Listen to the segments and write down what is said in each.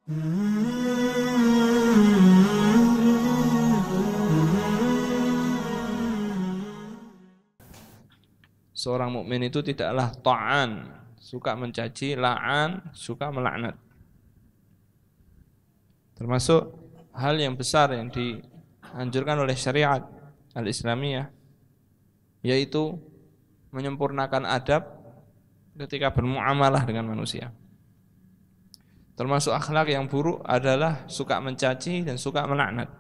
Seorang mukmin itu tidaklah ta'an, suka mencaci, la'an, suka melaknat. Termasuk hal yang besar yang dianjurkan oleh syariat al-Islamiyah, yaitu menyempurnakan adab ketika bermuamalah dengan manusia. Termasuk akhlak yang buruk adalah suka mencaci dan suka melaknat.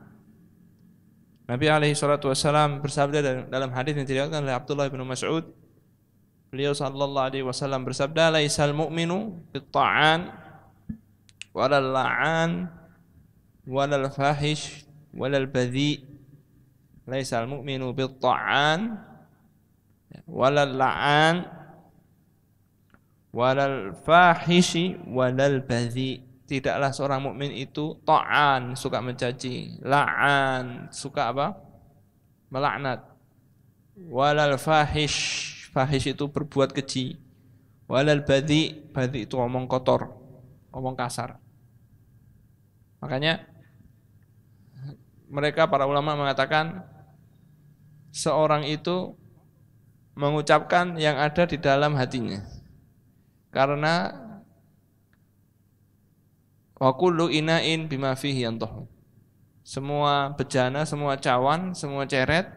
Nabi alaihi salatu wasallam bersabda dalam hadis yang diriwayatkan oleh Abdullah bin Mas'ud, beliau sallallahu alaihi wasallam bersabda, "Laisal mu'minu bit-ta'an walal la'an walal fahish walal badhi." Laisal mu'minu bit-ta'an walal la'an walal fahishi walal badhi. Tidaklah seorang mukmin itu ta'an, suka mencaci, la'an, suka apa? Melaknat. Walal fahish, fahish itu berbuat keji. Walal badhi, badhi itu omong kotor, omong kasar. Makanya mereka para ulama mengatakan seorang itu mengucapkan yang ada di dalam hatinya. Karena wa kullu ina'in bima fihi yantahu. Semua bejana, semua cawan, semua ceret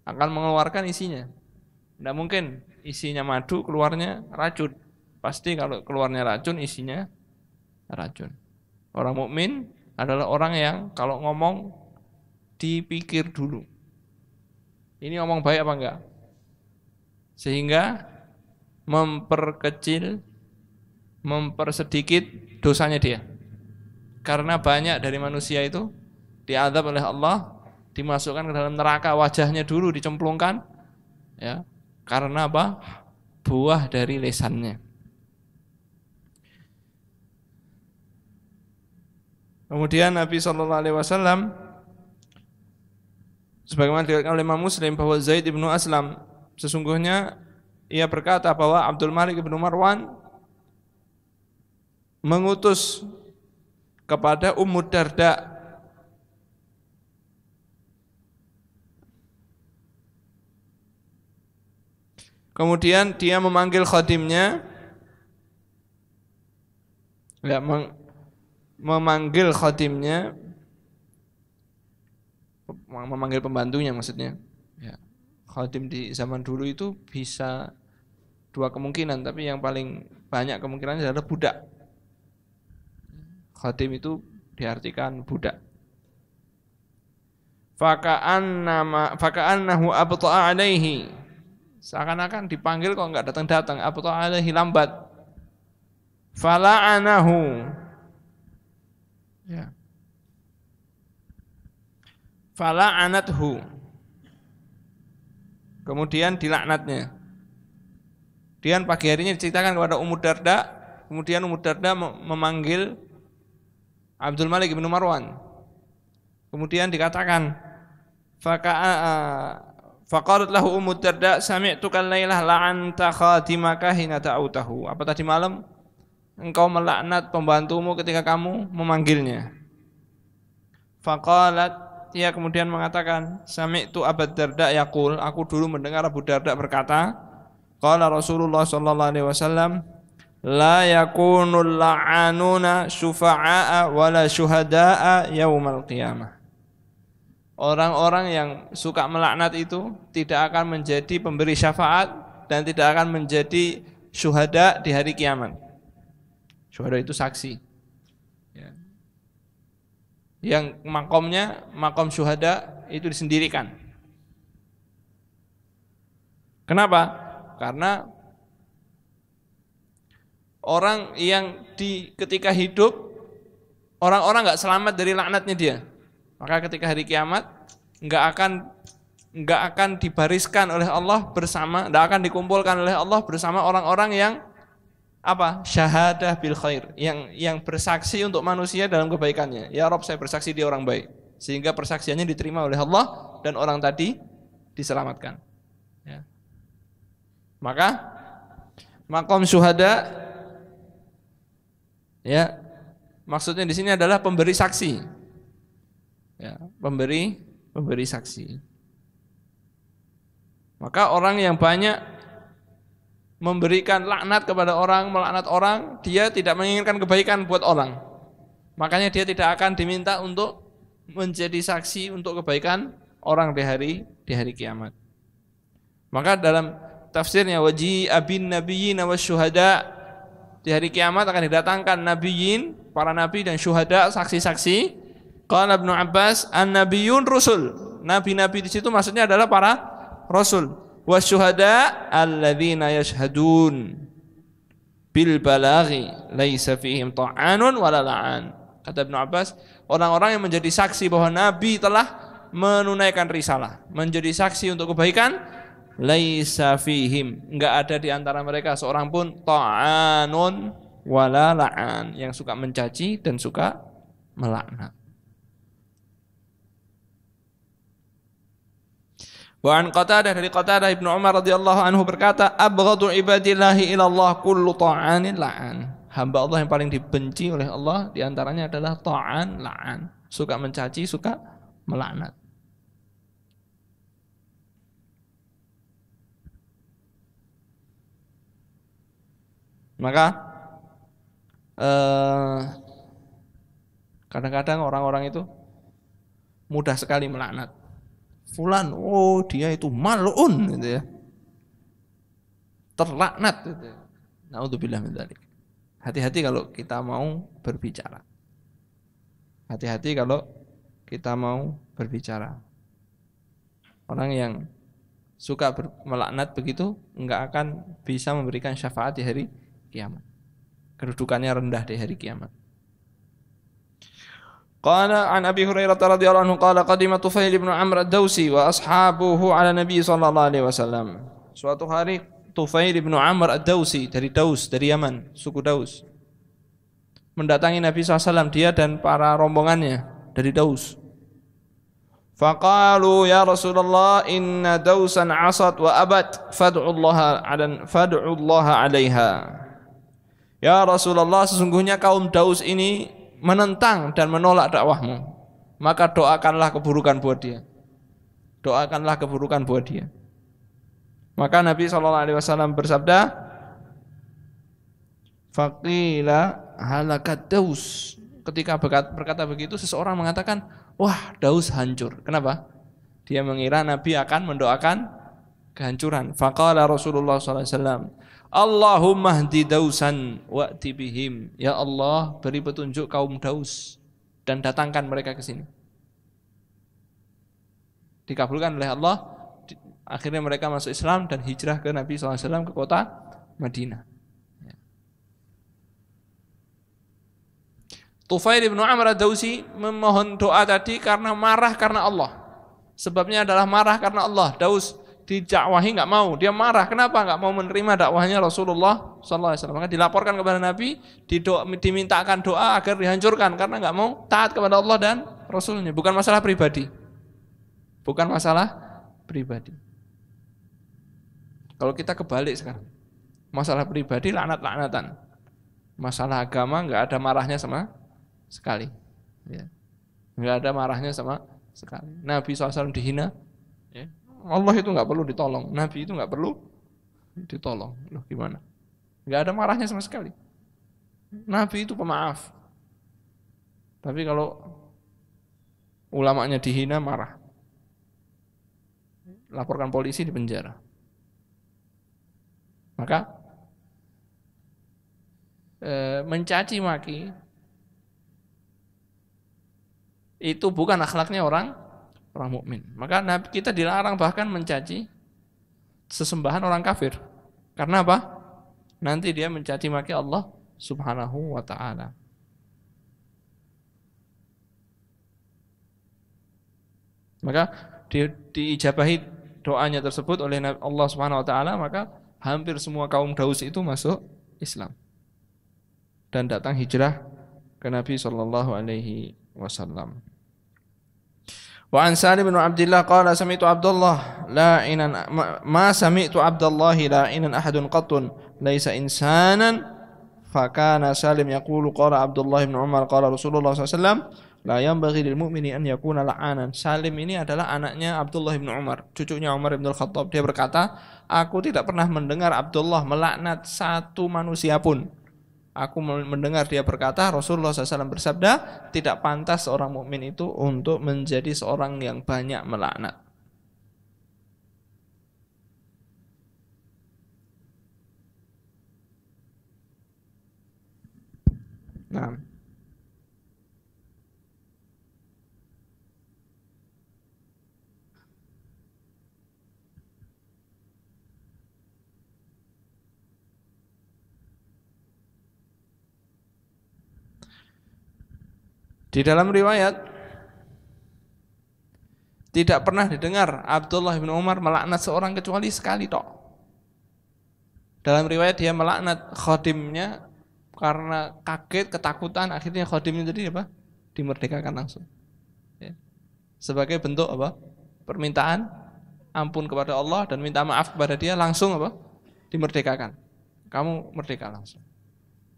akan mengeluarkan isinya. Tidak mungkin isinya madu keluarnya racun. Pasti kalau keluarnya racun isinya racun. Orang mukmin adalah orang yang kalau ngomong dipikir dulu. Ini ngomong baik apa enggak? Sehingga memperkecil, mempersedikit dosanya dia. Karena banyak dari manusia itu diazab oleh Allah, dimasukkan ke dalam neraka, wajahnya dulu dicemplungkan, ya. Karena apa? Buah dari lisannya. Kemudian Nabi SAW, sebagaimana dikatakan oleh Imam Muslim bahwa Zaid ibnu Aslam, sesungguhnya ia berkata bahwa Abdul Malik ibnu Marwan mengutus kepada Ummu Darda kemudian dia memanggil khadimnya, ya, memanggil khadimnya, memanggil pembantunya maksudnya, ya. Khadim di zaman dulu itu bisa dua kemungkinan, tapi yang paling banyak kemungkinannya adalah budak. Khadim itu diartikan budak. Faka'annahu abta'a alaihi, seakan-akan dipanggil kok enggak datang-datang, abta'a alaihi, lambat. Fala'anahu, ya. Fala'anathu, kemudian dilaknatnya. Kemudian pagi harinya diceritakan kepada Ummu Darda, kemudian Ummu Darda memanggil Abdul Malik bin Marwan. Kemudian dikatakan, faqalat lahu Ummu Darda, sami'tuka al-lailah la'anta khatimaka hina ta'utahu. Apa tadi malam engkau melaknat pembantumu ketika kamu memanggilnya. Faqalat, ia kemudian mengatakan, sami'tu Abu Darda yaqul, aku dulu mendengar Abu Darda berkata, qala Rasulullah sallallahu alaihi wasallam, la yakunul la'anuna syufa'a wala syuhada'a yaumal qiyamah. Orang-orang yang suka melaknat itu tidak akan menjadi pemberi syafaat dan tidak akan menjadi syuhada di hari kiamat. Syuhada itu saksi, ya. Yang makomnya, makom syuhada itu disendirikan. Kenapa? Karena orang yang ketika hidup, orang-orang enggak selamat dari laknatnya dia. Maka ketika hari kiamat enggak akan dibariskan oleh Allah bersama, enggak akan dikumpulkan oleh Allah bersama orang-orang yang apa? Syahadah bil khair, yang bersaksi untuk manusia dalam kebaikannya. Ya Rabb, saya bersaksi dia orang baik, sehingga persaksiannya diterima oleh Allah dan orang tadi diselamatkan, ya. Maka makom syuhada, ya, Maksudnya di sini adalah pemberi saksi. Ya, pemberi saksi. Maka orang yang banyak memberikan laknat kepada orang, melaknat orang, dia tidak menginginkan kebaikan buat orang. Makanya dia tidak akan diminta untuk menjadi saksi untuk kebaikan orang di hari kiamat. Maka dalam tafsirnya waji'a bin nabiyyin wasyuhada, di hari kiamat akan didatangkan nabiyyin, para nabi dan syuhada, saksi-saksi. Qala Ibnu Abbas, an-nabiyyun rusul. Nabi-nabi di situ maksudnya adalah para rasul. Wasyuhada alladzina yashhadun bil balaghi laisa fihim ta'anun wala la'an. Kata Ibnu Abbas, orang-orang yang menjadi saksi bahwa nabi telah menunaikan risalah, menjadi saksi untuk kebaikan, laisa fihim, enggak ada di antara mereka seorang pun ta'anun wala la'an, yang suka mencaci dan suka melaknat. Wa an Qatadah, dari Qatadah Ibnu Umar radhiyallahu anhu berkata, abghadu ibadillahi ila Allah kullu ta'anin la'an. Hamba Allah yang paling dibenci oleh Allah di antaranya adalah ta'an la'an, suka mencaci, suka melaknat. Maka kadang-kadang orang-orang itu mudah sekali melaknat. Fulan, oh dia itu mal'un gitu ya. Terlaknat gitu. Naudzubillah min dzalik. Hati-hati kalau kita mau berbicara. Hati-hati kalau kita mau berbicara. Orang yang suka melaknat begitu enggak akan bisa memberikan syafaat di hari kiamat. Kedudukannya rendah di hari kiamat. Qala an Abi Hurairah radhiyallahu anhu qala qadima Tufail bin Amr ad-Dausi wa ashabuhu ala Nabi sallallahu alaihi wasallam. Suatu hari Tufail bin Amr ad-Dausi dari Daus, dari Yaman, suku Daus, mendatangi Nabi SAW, dia dan para rombongannya dari Daus. Faqalu ya Rasulullah inna Dausan asad wa abad fad'ullaha 'alaiha. Ya Rasulullah, sesungguhnya kaum Daus ini menentang dan menolak dakwahmu, maka doakanlah keburukan buat dia. Doakanlah keburukan buat dia. Maka Nabi SAW bersabda, faqila halakat Daus. Ketika berkata begitu, seseorang mengatakan, wah Daus hancur. Kenapa? Dia mengira Nabi akan mendoakan kehancuran. Faqala Rasulullah SAW, Allahumma hdi Dausan wa'ti bihim. Ya Allah, beri petunjuk kaum Daus dan datangkan mereka ke sini. Dikabulkan oleh Allah. Akhirnya mereka masuk Islam dan hijrah ke Nabi SAW ke kota Madinah. Tufail bin Amr ad-Dausi memohon doa tadi karena marah karena Allah. Sebabnya adalah marah karena Allah. Daus didakwahi nggak mau, dia marah. Kenapa nggak mau menerima dakwahnya Rasulullah SAW? Maka dilaporkan kepada Nabi, dimintakan doa agar dihancurkan karena nggak mau taat kepada Allah dan Rasulnya. Bukan masalah pribadi, bukan masalah pribadi. Kalau kita kebalik sekarang, masalah pribadi laknat-laknatan, masalah agama nggak ada marahnya sama sekali, ya. Nggak ada marahnya sama sekali. Nabi SAW dihina, ya. Allah itu nggak perlu ditolong, Nabi itu nggak perlu ditolong. Loh gimana? Nggak ada marahnya sama sekali. Nabi itu pemaaf. Tapi kalau ulamanya dihina, marah. Laporkan polisi, di penjara. Maka mencaci maki itu bukan akhlaknya orang mukmin. Maka kita dilarang bahkan mencaci sesembahan orang kafir. Karena apa? Nanti dia mencaci maki Allah Subhanahu wa ta'ala. Maka diijabahi doanya tersebut oleh Allah Subhanahu wa ta'ala, maka hampir semua kaum Daus itu masuk Islam dan datang hijrah ke Nabi sallallahu alaihi wasallam. Wa an Salim bin Abdullah qala sami'tu Abdullah la'inan ma sami'tu Abdullah la'inan ahadun qattun laisa insanan Fakana Salim yaqulu qala Abdullah bin Umar qala Rasulullah SAW la yanbaghi lil mu'mini an yakuna la'anan. Salim ini adalah anaknya Abdullah bin Umar, cucunya Umar bin Al-Khattab. Dia berkata, aku tidak pernah mendengar Abdullah melaknat satu manusia pun. Aku mendengar dia berkata, Rasulullah SAW bersabda, tidak pantas seorang mukmin itu untuk menjadi seorang yang banyak melaknat. Nah, di dalam riwayat tidak pernah didengar Abdullah bin Umar melaknat seorang kecuali sekali tok. Dalam riwayat dia melaknat khadimnya karena kaget, ketakutan, akhirnya khadimnya jadi apa? Dimerdekakan langsung. Ya. Sebagai bentuk apa? Permintaan ampun kepada Allah dan minta maaf kepada dia, langsung apa? Dimerdekakan. Kamu merdeka langsung.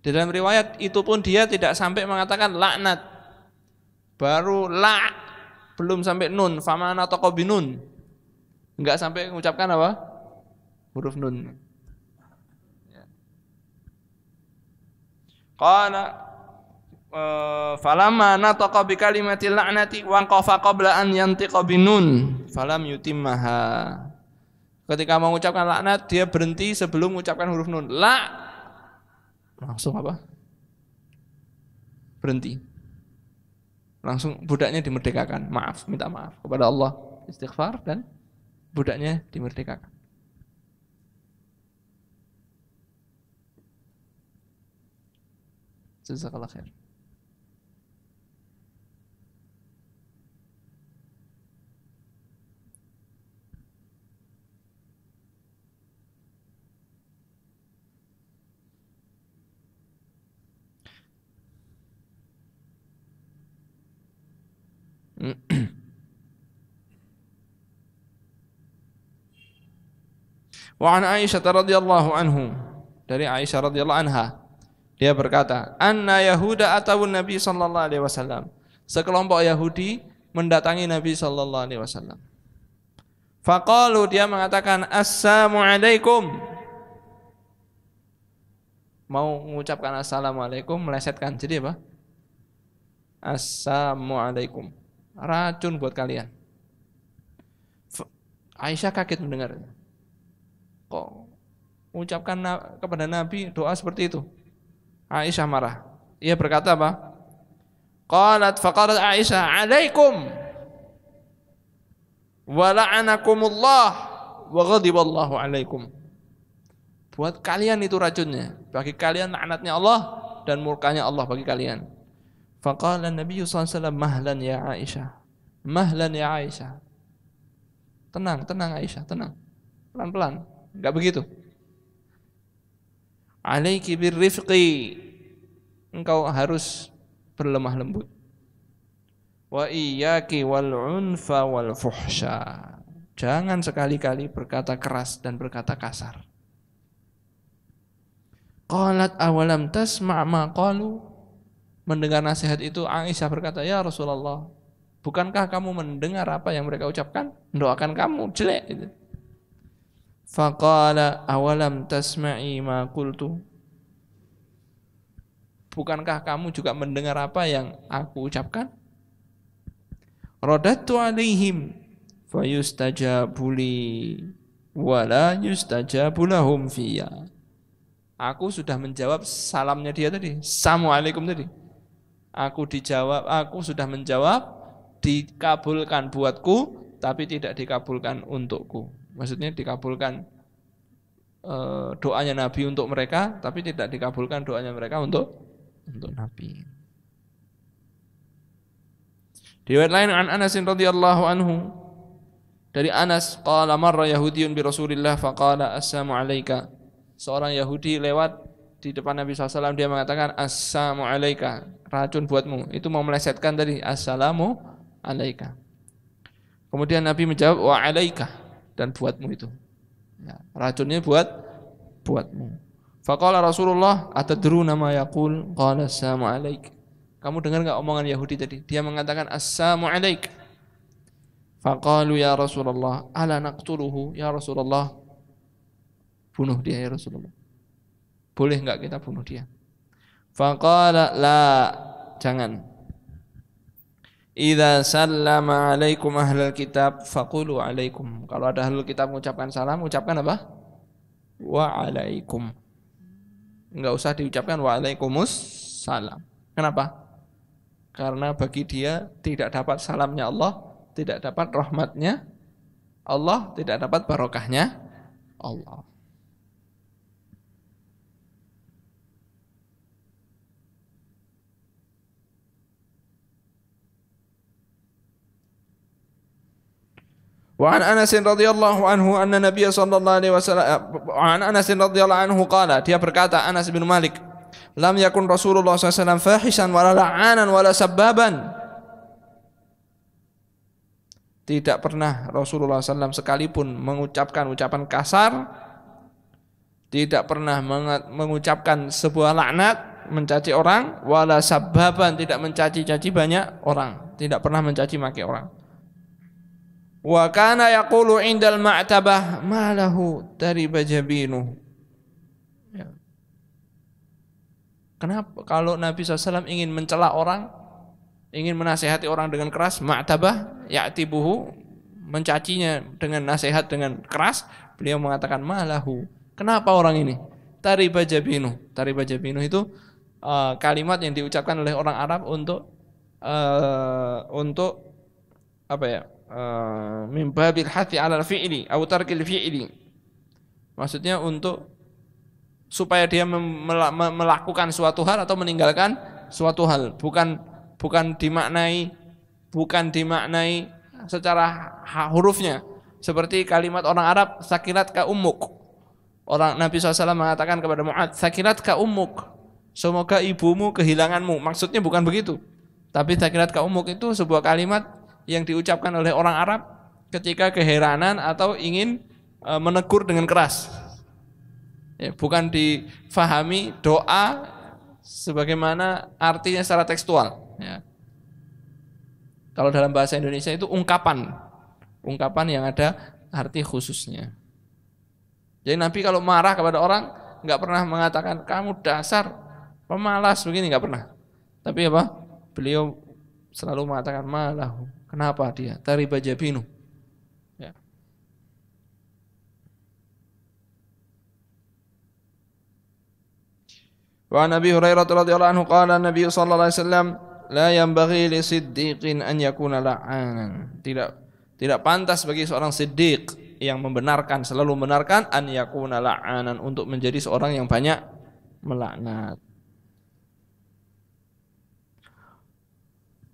Di dalam riwayat itu pun dia tidak sampai mengatakan laknat. Baru la, belum sampai nun, famana taqo binun. Enggak sampai mengucapkan apa? Huruf nun. Qala falamma nataqa bi kalimatil la'nati wa qafa qabla an yantiqa binun falam yutimmaha. Ketika mengucapkan laknat dia berhenti sebelum mengucapkan huruf nun. La, langsung apa? Berhenti. Langsung budaknya dimerdekakan. Maaf, minta maaf kepada Allah, istighfar dan budaknya dimerdekakan. Jazakallah khair. Wa an Aisyah radhiyallahu anhu, dari Aisyah radhiyallahu anha, dia berkata, anna Yahuda atawun Nabi sallallahu alaihi wasallam. Sekelompok Yahudi mendatangi Nabi sallallahu alaihi wasallam. Faqalu, dia mengatakan assalamu alaikum. Mau mengucapkan assalamualaikum melesetkan. Jadi apa? Assalamualaikum. Racun buat kalian. Aisyah kaget mendengar. Kok mengucapkan kepada Nabi doa seperti itu? Aisyah marah. Ia berkata apa? Faqalat Aisyah, "Alaikum wa la'anakumullah wa ghadiballahu alaikum." Buat kalian itu racunnya, bagi kalian laknatnya Allah dan murkanya Allah bagi kalian. Faqala Nabi sallallahu alaihi wasallam, "Mahlan ya Aisyah." Mahlan ya Aisyah. Tenang, tenang Aisyah, tenang. Pelan-pelan, enggak begitu. Alaiki birrifqi, engkau harus berlemah lembut. Wa iyyaki wal unfa wal fuhsya, jangan sekali-kali berkata keras dan berkata kasar. Qalat awalam tasma' ma qalu. Mendengar nasihat itu Aisyah berkata, "Ya Rasulullah, bukankah kamu mendengar apa yang mereka ucapkan? Mendoakan kamu jelek." Gitu. Faqala awalam tasma'i ma qultu. Bukankah kamu juga mendengar apa yang aku ucapkan? Radattu alaihim fayustajabu li wa la yustajabu lahum fiyya. Aku sudah menjawab salamnya dia tadi, assalamualaikum tadi. Aku sudah menjawab, dikabulkan buatku tapi tidak dikabulkan untukku. Maksudnya dikabulkan doanya Nabi untuk mereka, tapi tidak dikabulkan doanya mereka untuk Nabi. Di riwayat lain an Anas radhiyallahu anhu, dari Anas, qala marra yahudiyyun bi Rasulillah faqala assalamu alayka. Seorang Yahudi lewat di depan Nabi SAW, dia mengatakan assalamu alayka, racun buatmu. Itu mau melesetkan tadi assalamu alayka. Kemudian Nabi menjawab wa alayka, dan buatmu itu. Ya, racunnya buatmu. Faqala Rasulullah, atadruna ma yaqul? Qala assalamu alaik. Kamu dengar enggak omongan Yahudi tadi? Dia mengatakan assalamu alaik. Faqalu ya Rasulullah, ala naqtuluhu ya Rasulullah? Bunuh dia ya Rasulullah. Boleh enggak kita bunuh dia? Faqala la, jangan. Idza sallama alaikum ahlul kitab faqulu alaikum. Kalau ada ahlul kitab mengucapkan salam, ucapkan apa? Wa alaikum. Enggak usah diucapkan waalaikummus salam. Kenapa? Karena bagi dia tidak dapat salamnya Allah, tidak dapat rahmatnya Allah, tidak dapat barokahnya Allah. Wa an Anas radhiyallahu anhu anna Nabiy sallallahu alaihi wasallam an Anas radhiyallahu anhu qala, dia berkata, Anas bin Malik, lam yakun Rasulullah sallallahu alaihi wasallam fahishan wala la'anan wala sabbaban. Tidak pernah Rasulullah SAW sekalipun mengucapkan ucapan kasar, tidak pernah mengucapkan sebuah laknat, mencaci orang, wala sabbaban, tidak mencaci-caci banyak orang, tidak pernah mencaci maki orang. Wa kana yaqulu indal ma'tabah ma lahu tariba jabinu. Ya. Kenapa kalau Nabi SAW ingin mencela orang, ingin menasihati orang dengan keras, ma'tabah ya'tibuhu, mencacinya dengan nasihat dengan keras, beliau mengatakan ma lahu. Kenapa orang ini? Tariba jabinu. Tariba jabinu itu kalimat yang diucapkan oleh orang Arab untuk apa ya? Min babil hathi 'alal fi'li aw tarkil fi'li. Maksudnya untuk supaya dia melakukan suatu hal atau meninggalkan suatu hal, bukan dimaknai secara hurufnya. Seperti kalimat orang Arab, sakilat ka ummuk. Orang Nabi SAW mengatakan kepada Mu'adz, sakilat ka ummuk, semoga ibumu kehilanganmu. Maksudnya bukan begitu. Tapi sakilat ka ummuk itu sebuah kalimat yang diucapkan oleh orang Arab ketika keheranan atau ingin menegur dengan keras. Ya, bukan difahami doa sebagaimana artinya secara tekstual. Ya. Kalau dalam bahasa Indonesia itu ungkapan yang ada arti khususnya. Jadi Nabi kalau marah kepada orang nggak pernah mengatakan kamu dasar pemalas begini, nggak pernah. Tapi apa? Beliau selalu mengatakan malahu. Kenapa dia? Tariba jabinu. Ya. Wa Nabi Hurairah radhiyallahu anhu qala Nabi sallallahu alaihi wasallam la yanbaghi li siddiqin an yakuna la'anan. Tidak pantas bagi seorang siddiq yang membenarkan, selalu membenarkan, an yakuna la'anan, untuk menjadi seorang yang banyak melaknat.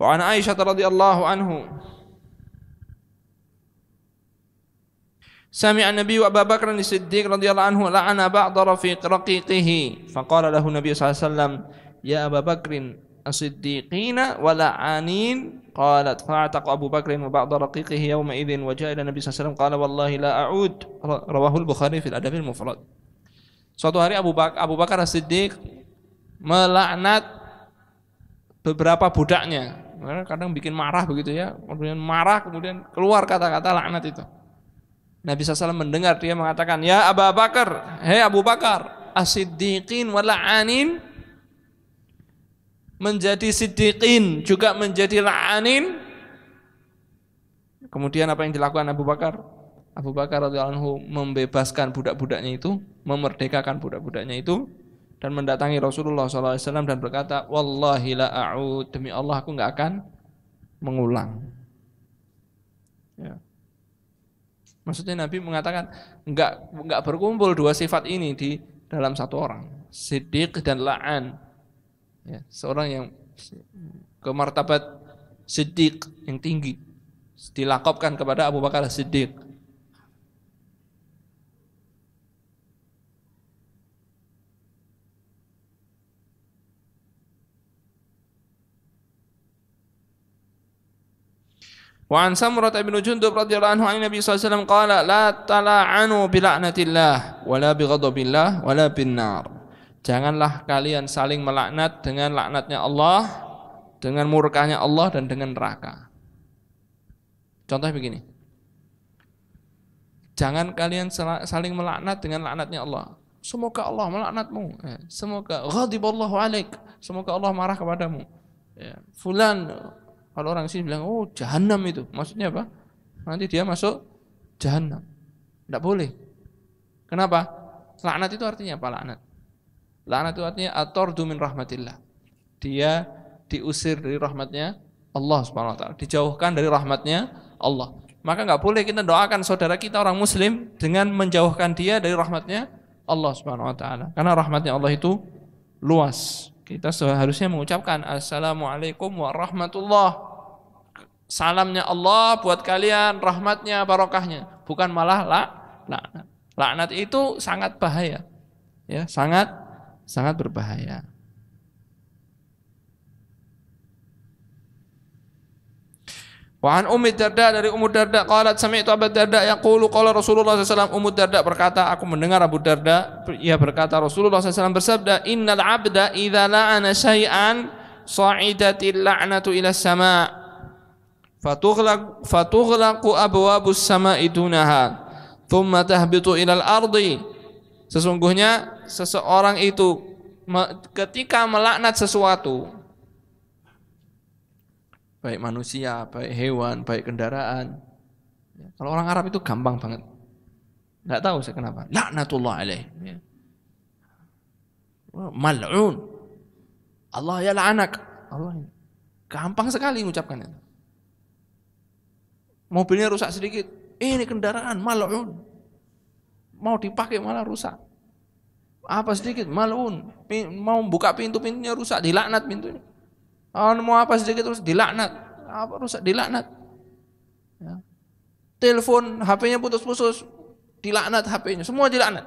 Wa an Aisyah radhiyallahu anhu sami'a Nabi wa Abu Bakr as-Siddiq radhiyallahu anhu la'ana ba'd raqiqihi faqala lahu Nabi sallallahu alaihi wasallam ya Abu Bakr as-Siddiqina wa la'anin qalat fa'ataqa Abu Bakr wa ba'd raqiqihi yawma idzin wa ja'a ila Nabi sallallahu alaihi wasallam qala wallahi la a'ud, rawahu al-Bukhari fil Adab al-Mufrad. Suatu hari Abu Bakar as-Siddiq melaknat beberapa budaknya. Kadang bikin marah begitu ya, kemudian marah, kemudian keluar kata-kata laknat itu. Nabi SAW mendengar dia mengatakan, ya Abu Bakar, hei Abu Bakar, as-siddiqin wa la'anin, menjadi siddiqin juga menjadi la'anin. Kemudian apa yang dilakukan Abu Bakar? Abu Bakar radhiyallahu anhu membebaskan budak-budaknya itu, memerdekakan budak-budaknya itu, dan mendatangi Rasulullah SAW dan berkata, wallahi la a'ud, demi Allah aku nggak akan mengulang. Ya. Maksudnya Nabi mengatakan nggak berkumpul dua sifat ini di dalam satu orang, siddiq dan la'an. Ya, seorang yang kemartabat siddiq yang tinggi dilakopkan kepada Abu Bakar Siddiq. Wa an Samurah bin Jundub radhiyallahu anhu an Nabi sallallahu alaihi wasallam qala la tala'anu bi la'natillah wala bi ghadabillah wala bin nar. Janganlah kalian saling melaknat dengan laknatnya Allah, dengan murkanya Allah dan dengan neraka. Contohnya begini. Jangan kalian saling melaknat dengan laknatnya Allah. Semoga Allah melaknatmu. Semoga ghadiballahu alaik. Semoga Allah marah kepadamu. Fulan, kalau orang sini bilang, oh jahanam itu. Maksudnya apa? Nanti dia masuk jahanam. Tidak boleh. Kenapa? Laknat itu artinya apa laknat? Laknat itu artinya atordu min rahmatillah. Dia diusir dari rahmatnya Allah Subhanahu wa taala, dijauhkan dari rahmatnya Allah. Maka enggak boleh kita doakan saudara kita orang muslim dengan menjauhkan dia dari rahmatnya Allah Subhanahu wa taala. Karena rahmatnya Allah itu luas. Kita seharusnya mengucapkan assalamualaikum warahmatullah. Salamnya Allah buat kalian, rahmatnya, barokahnya, bukan malah laknat. Laknat itu sangat bahaya. Ya, sangat berbahaya. Wa an Ummi Darda, dari Ummu Darda qalat sami'tu Abu Darda yaqulu qala Rasulullah sallallahu alaihi wasallam. Ummu Darda berkata, aku mendengar Abu Darda, ia berkata Rasulullah sallallahu alaihi wasallam bersabda, innal 'abda idza la'ana syai'an sa'idatil la'natu ila sama' fatughlaqu abwabus sama'i dunaha thumma tahbitu ilal ardi. Sesungguhnya seseorang itu ketika melaknat sesuatu, baik manusia, baik hewan, baik kendaraan. Kalau orang Arab itu gampang banget. Enggak tahu saya kenapa. Laknatullah alaih. Mal'un. Allah ya la'anak. Allah. Gampang sekali mengucapkan itu. Mobilnya rusak sedikit, ini kendaraan mal'un. Mau dipakai malah rusak. Apa sedikit mal'un. Mau buka pintunya rusak, dilaknat pintunya. Mau apa sedikit terus dilaknat. Apa rusak dilaknat. Ya. Telepon HP-nya putus-putus, dilaknat HP-nya, semua dilaknat.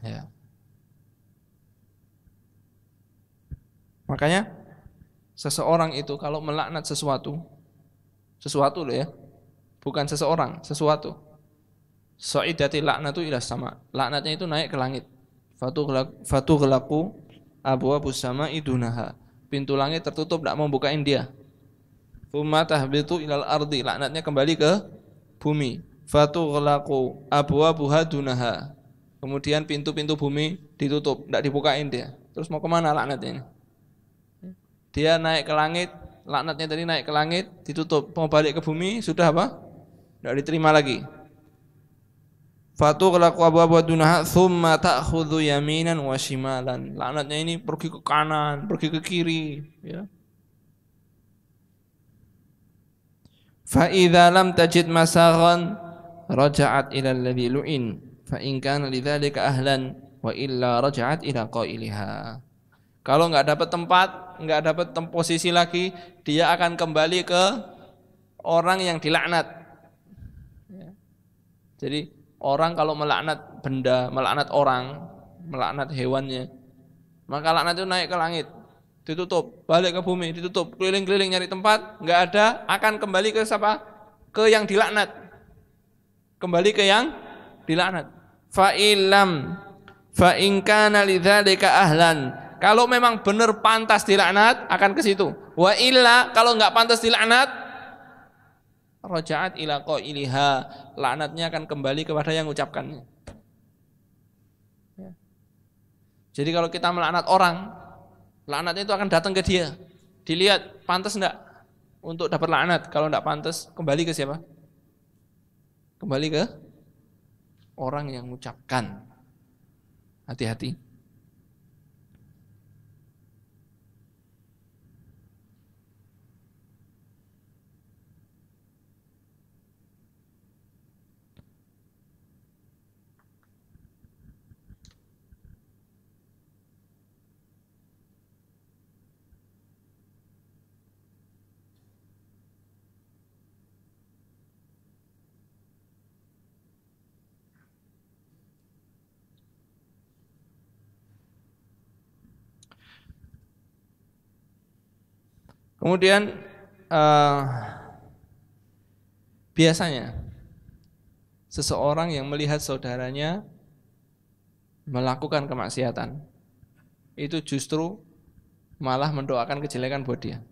Ya. Makanya seseorang itu kalau melaknat sesuatu loh ya, bukan seseorang, sesuatu. Sa'idatil laknatu ila sama. Laknatnya itu naik ke langit. Fatughlaqu abwabus sama'i dunaha. Pintu langit tertutup, tidak mau bukain dia. Tsumma tahbitu ilal ardi. Laknatnya kembali ke bumi. Fatughlaqu abwabuha dunaha. Kemudian pintu-pintu bumi ditutup, tidak dibukain dia. Terus mau kemana laknatnya ini? Dia naik ke langit, laknatnya tadi naik ke langit, ditutup, mau balik ke bumi, sudah apa? Tidak diterima lagi. Fatughlaqu abwaaba dunaha tsumma ta'khudhu yaminan wa shimalan. Laknatnya ini pergi ke kanan, pergi ke kiri, ya. Fa idza lam tajid masaghan raja'at ila alladhi lu'in fa in kana lidzalika ahlan wa illa raja'at ila qailiha. Kalau enggak dapat tempat, enggak dapat posisi lagi, dia akan kembali ke orang yang dilaknat. Ya. Jadi orang kalau melaknat benda, melaknat orang, melaknat hewannya, maka laknat itu naik ke langit, ditutup, balik ke bumi, ditutup, keliling-keliling nyari tempat, enggak ada, akan kembali ke siapa? Ke yang dilaknat. Kembali ke yang dilaknat. Fa in kana lidzalika ahlan. Kalau memang benar pantas dilaknat, akan ke situ. Wa illa, kalau enggak pantas dilaknat, raja'at ila qailiha, laknatnya akan kembali kepada yang mengucapkannya. Ya. Jadi kalau kita melaknat orang, laknatnya itu akan datang ke dia. Dilihat pantas enggak untuk dapat laknat. Kalau enggak pantas, kembali ke siapa? Kembali ke orang yang mengucapkan. Hati-hati. Kemudian biasanya seseorang yang melihat saudaranya melakukan kemaksiatan, itu justru malah mendoakan kejelekan buat dia.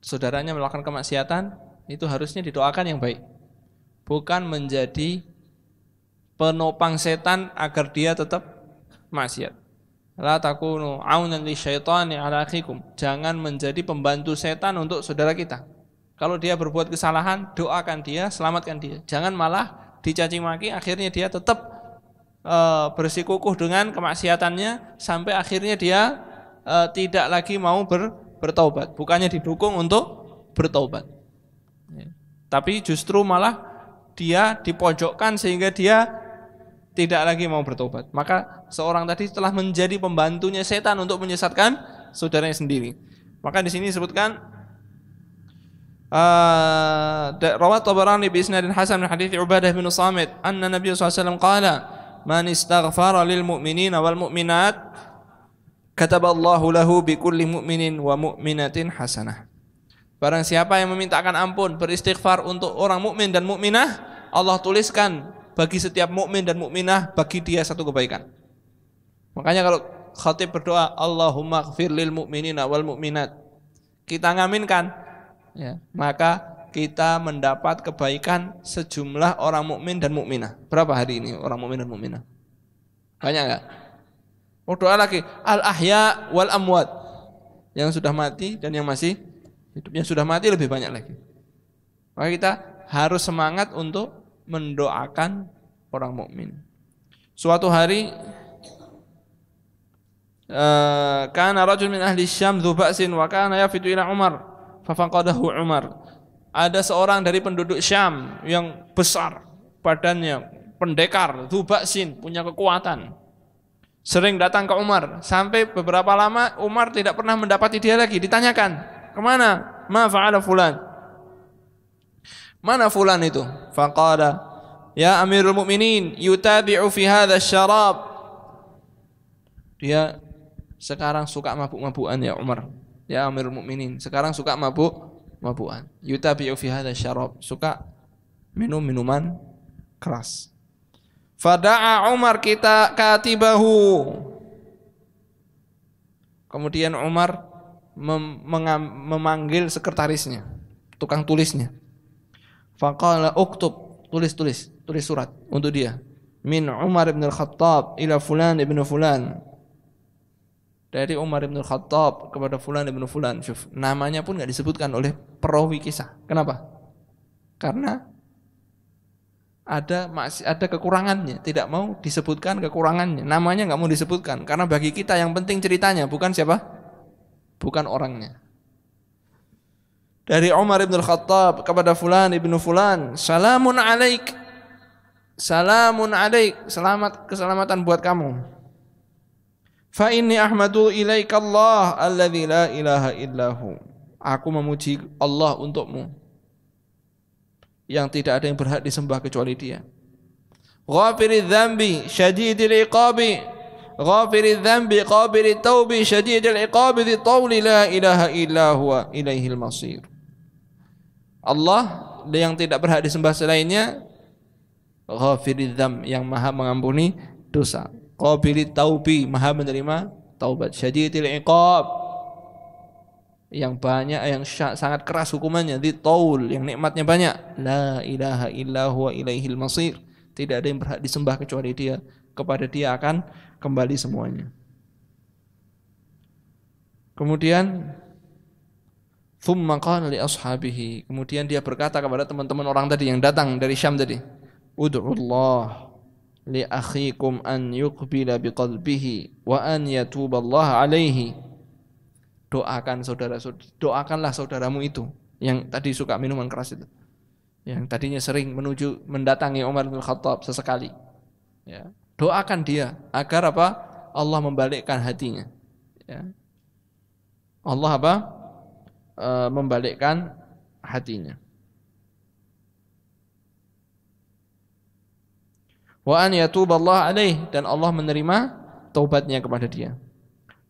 Saudaranya melakukan kemaksiatan, itu harusnya didoakan yang baik, bukan menjadi penopang setan agar dia tetap maksiat. La takunu aunan lisyaitani ala akhikum. Jangan menjadi pembantu setan untuk saudara kita. Kalau dia berbuat kesalahan, doakan dia, selamatkan dia. Jangan malah dicaci maki, akhirnya dia tetap bersikukuh dengan kemaksiatannya sampai akhirnya dia tidak lagi mau bertaubat. Bukannya didukung untuk bertaubat, tapi justru malah dia dipojokkan sehingga dia tidak lagi mau bertobat. Maka seorang tadi telah menjadi pembantunya setan untuk menyesatkan saudaranya sendiri. Maka di sini disebutkan rawat Tabarani bi isnadin hasan min hadits Ubadah bin Samit anna Nabi sallallahu alaihi wasallam qala man istaghfara lil mu'minina wal mu'minat kataballahu lahu bi kulli mu'minin wa mu'minatin hasanah. Barang siapa yang memintakan ampun, beristighfar untuk orang mukmin dan mukminah, Allah tuliskan bagi setiap mukmin dan mukminah bagi dia satu kebaikan. Makanya kalau khatib berdoa Allahumma ighfir lil mu'minina wal mu'minat, kita ngaminkan, ya, maka kita mendapat kebaikan sejumlah orang mukmin dan mukminah. Berapa hari ini orang mukmin dan mukminah? Banyak enggak? Oh, doa lagi al ahya wal amwat, yang sudah mati dan yang masih hidup. Yang sudah mati lebih banyak lagi. Maka kita harus semangat untuk mendoakan orang mukmin. Suatu hari kana rajul min ahli Syam dzu ba'sin wa kana yafitu ila Umar fa faqadahu Umar. Ada seorang dari penduduk Syam yang besar badannya, pendekar, dzu ba'sin, punya kekuatan. Sering datang ke Umar, sampai beberapa lama Umar tidak pernah mendapati dia lagi. Ditanyakan, kemana? Ma fa'ala fulan? Mana fulan itu? Faqala, ya Amirul Mukminin, yutabi'u fi hadha syarab. Dia sekarang suka mabuk-mabukan ya Umar. Ya Amirul Mukminin, sekarang suka mabuk-mabukan. Yutabi'u fi hadha syarab, suka minum minuman keras. Fada'a Umar katibahu. Kemudian Umar memanggil sekretarisnya, tukang tulisnya. Faqala uktub, tulis surat untuk dia. Min Umar bin Al-Khattab ila fulan ibn fulan. Dari Umar bin Al-Khattab kepada fulan ibn fulan. Namanya pun enggak disebutkan oleh perawi kisah. Kenapa? Karena masih ada kekurangannya, tidak mau disebutkan kekurangannya. Namanya enggak mau disebutkan karena bagi kita yang penting ceritanya, bukan siapa? Bukan orangnya. Dari Umar bin Al-Khattab kepada fulan ibnu fulan, salamun alaik, selamat, keselamatan buat kamu. Fa inni ahmadu ilaika Allah alladzi la ilaha illahu. Aku memuji Allah untukmu yang tidak ada yang berhak disembah kecuali Dia. Ghafiriz dzambi syadidil iqabi, ghafiriz dzambi qabilit taubi syadidil iqabi dzi tauli la ilaha illa huwa ilaihil masir. Allah yang tidak berhak disembah selainnya, ghafiriz dzam, yang maha mengampuni dosa, qabilit taubi, maha menerima taubat, syadidil iqab, yang banyak, yang sangat keras hukumannya, dzi taul, yang nikmatnya banyak, la ilaha illa huwa ilaihil masir, tidak ada yang berhak disembah kecuali Dia, kepada Dia akan kembali semuanya. Kemudian thumma qala li ashabihi, kemudian dia berkata kepada teman-teman orang tadi yang datang dari Syam tadi, ud'ullah li akhikum an yuqbila biqalbihi wa an yatuballah alaihi. Doakanlah saudaramu itu yang tadi suka minuman keras itu, yang tadinya sering mendatangi Umar bin Khattab sesekali, ya. Doakan dia agar apa? Allah membalikkan hatinya, ya. Allah apa? Membalikkan hatinya. Wa an yatuballah alaih, dan Allah menerima taubatnya kepada dia.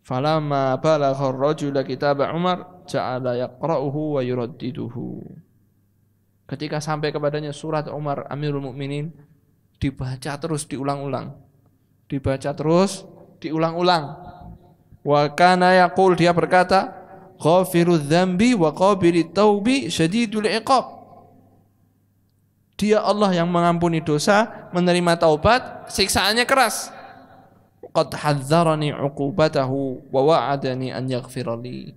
Falamma balagha ar-rajula kitab Umar ja'ala yaqra'uhu wa yuraddiduhu. Ketika sampai kepadanya surat Umar Amirul Mukminin, dibaca terus, diulang-ulang. Dibaca terus, diulang-ulang. Wa kana yaqul, dia berkata, ghafirudz dzambi wa qabilut taubi syadidul iqab. Dia Allah yang mengampuni dosa, menerima taubat, siksaannya keras. Qad hadzarani 'uqubatahu wa wa'adani an yaghfirali.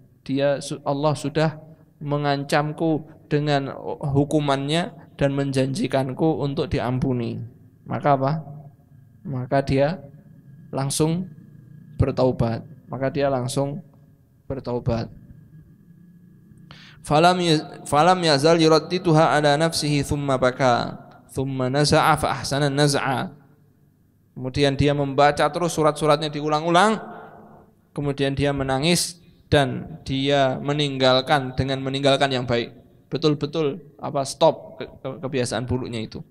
Allah sudah mengancamku dengan hukumannya dan menjanjikanku untuk diampuni. Maka apa? Maka dia langsung bertaubat. Falam yazal yuraddituha ala nafsihi thumma baka thumma naza'a fa ahsana naz'a. Kemudian dia membaca terus surat-suratnya diulang-ulang. Kemudian dia menangis dan dia meninggalkan dengan meninggalkan yang baik. Betul-betul stop kebiasaan buruknya itu.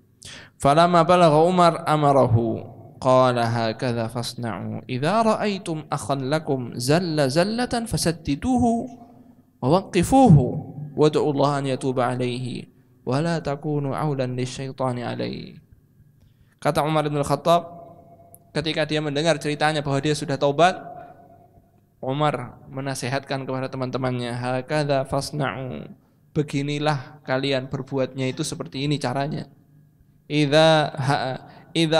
Falamma balagha Umar amarahu qala hakadha fasna'u idza ra'aytum akhan lakum zalla zallatan fasaddiduhu wa waqifuhu wad'u Allah an yatuba alaihi wa la takunu aulan lisyaitani alaihi. Kata Umar bin Khattab ketika dia mendengar ceritanya bahwa dia sudah taubat, Umar menasihatkan kepada teman-temannya, hakadha fasna'u, beginilah kalian berbuatnya itu seperti ini caranya. Idza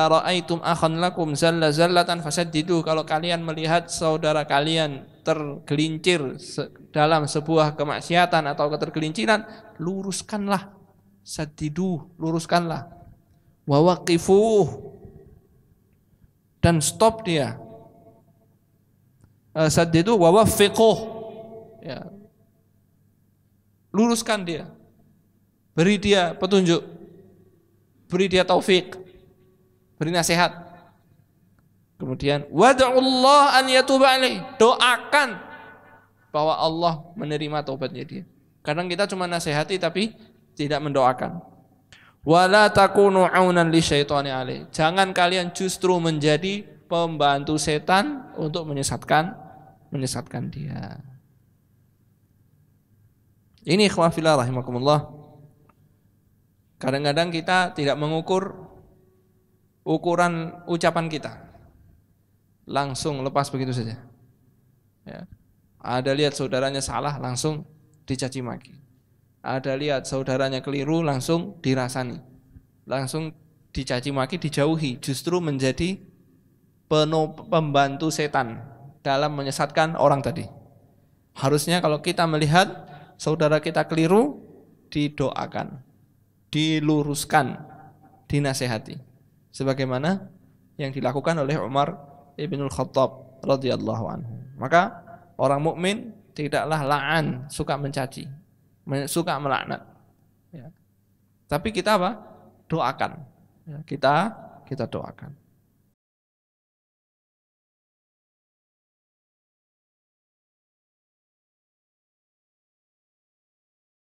ra'aitum akhan lakum zalla zallatan fasaddidu, kalau kalian melihat saudara kalian tergelincir dalam sebuah kemaksiatan atau ketergelinciran, luruskanlah. Saddidu, luruskanlah. Wa waqifuh, dan stop dia. Saddidu wa waffiquh, ya. Luruskan dia. Beri dia petunjuk. Beri dia taufik. Beri nasihat. Kemudian wad'ullah an yatuba alaih, doakan bahwa Allah menerima taubatnya dia. Kadang kita cuma nasihati tapi tidak mendoakan. Wala takunu aunan lisyaitani alaih, jangan kalian justru menjadi pembantu setan untuk menyesatkan dia. Ini ikhwah fillah rahimakumullah. Kadang-kadang kita tidak mengukur ukuran ucapan kita, langsung lepas begitu saja. Ya. Ada lihat saudaranya salah, langsung dicaci maki. Ada lihat saudaranya keliru, langsung dirasani, langsung dicaci maki, dijauhi. Justru menjadi pembantu setan dalam menyesatkan orang tadi. Harusnya kalau kita melihat saudara kita keliru, didoakan, diluruskan, dinasehati, sebagaimana yang dilakukan oleh Umar ibn Khattab radhiyallahu anhu. Maka orang mukmin tidaklah la'an, suka mencaci, suka melaknat. Ya. Tapi kita apa? Doakan. Ya, kita doakan.